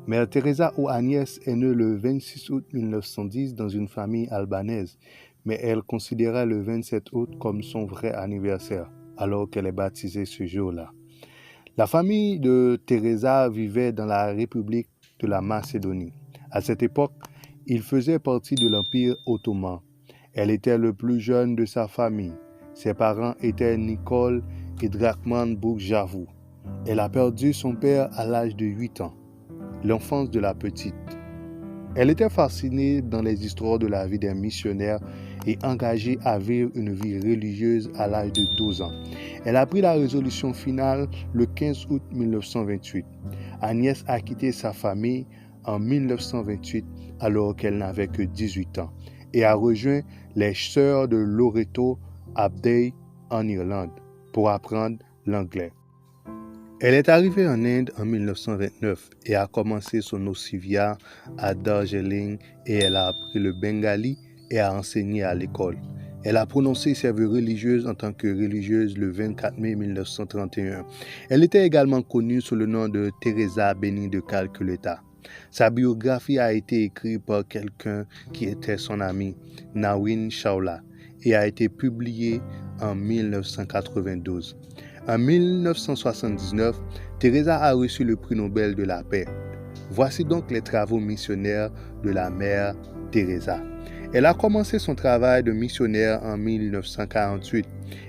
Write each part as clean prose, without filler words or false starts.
Mère Teresa ou Agnès est née le 26 août 1910 dans une famille albanaise, mais elle considéra le 27 août comme son vrai anniversaire, alors qu'elle est baptisée ce jour-là. La famille de Teresa vivait dans la République de la Macédonie. À cette époque, il faisait partie de l'Empire ottoman. Elle était le plus jeune de sa famille. Ses parents étaient Nicole et Drakman Bourgjavou. Elle a perdu son père à l'âge de 8 ans, l'enfance de la petite. Elle était fascinée dans les histoires de la vie des missionnaires et engagée à vivre une vie religieuse à l'âge de 12 ans. Elle a pris la résolution finale le 15 août 1928. Agnès a quitté sa famille en 1928 alors qu'elle n'avait que 18 ans et a rejoint les sœurs de Loreto Abdey en Irlande pour apprendre l'anglais. Elle est arrivée en Inde en 1929 et a commencé son octavia à Darjeeling et elle a appris le bengali et a enseigné à l'école. Elle a prononcé ses vœux religieuses en tant que religieuse le 24 mai 1931. Elle était également connue sous le nom de Teresa Bénie de Calcutta. Sa biographie a été écrite par quelqu'un qui était son ami, Navin Chawla, et a été publiée en 1992. En 1979, Teresa a reçu le prix Nobel de la paix. Voici donc les travaux missionnaires de la mère Teresa. Elle a commencé son travail de missionnaire en 1948.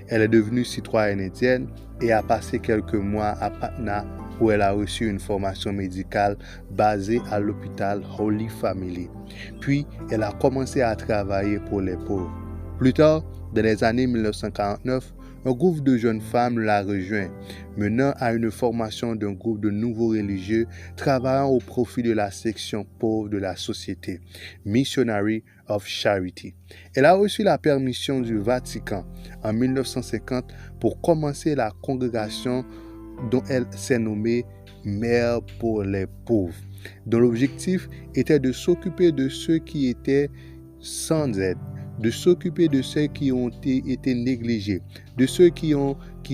Elle est devenue citoyenne indienne et a passé quelques mois à Patna où elle a reçu une formation médicale basée à l'hôpital Holy Family. Puis, elle a commencé à travailler pour les pauvres. Plus tard, dans les années 1949, un groupe de jeunes femmes l'a rejoint, menant à une formation d'un groupe de nouveaux religieux travaillant au profit de la section pauvre de la société, Missionary of Charity. Elle a reçu la permission du Vatican en 1950 pour commencer la congrégation dont elle s'est nommée Mère pour les pauvres, dont l'objectif était de s'occuper de ceux qui étaient sans aide, de s'occuper de ceux qui ont été négligés, de ceux qui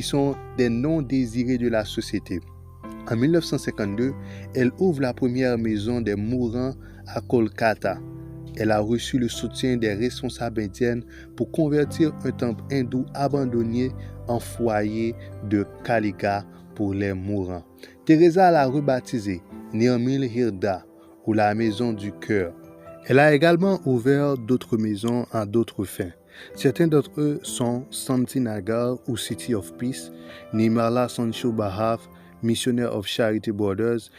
sont des non-désirés de la société. En 1952, elle ouvre la première maison des mourants à Kolkata. Elle a reçu le soutien des responsables indiennes pour convertir un temple hindou abandonné en foyer de Kalika pour les mourants. Teresa l'a rebaptisé Nirmal Hirda ou la maison du cœur. Elle a également ouvert d'autres maisons à d'autres fins. Certains d'entre eux sont Santinagar ou City of Peace, Nirmala Sancho Bhav, Missionary of Charity Borders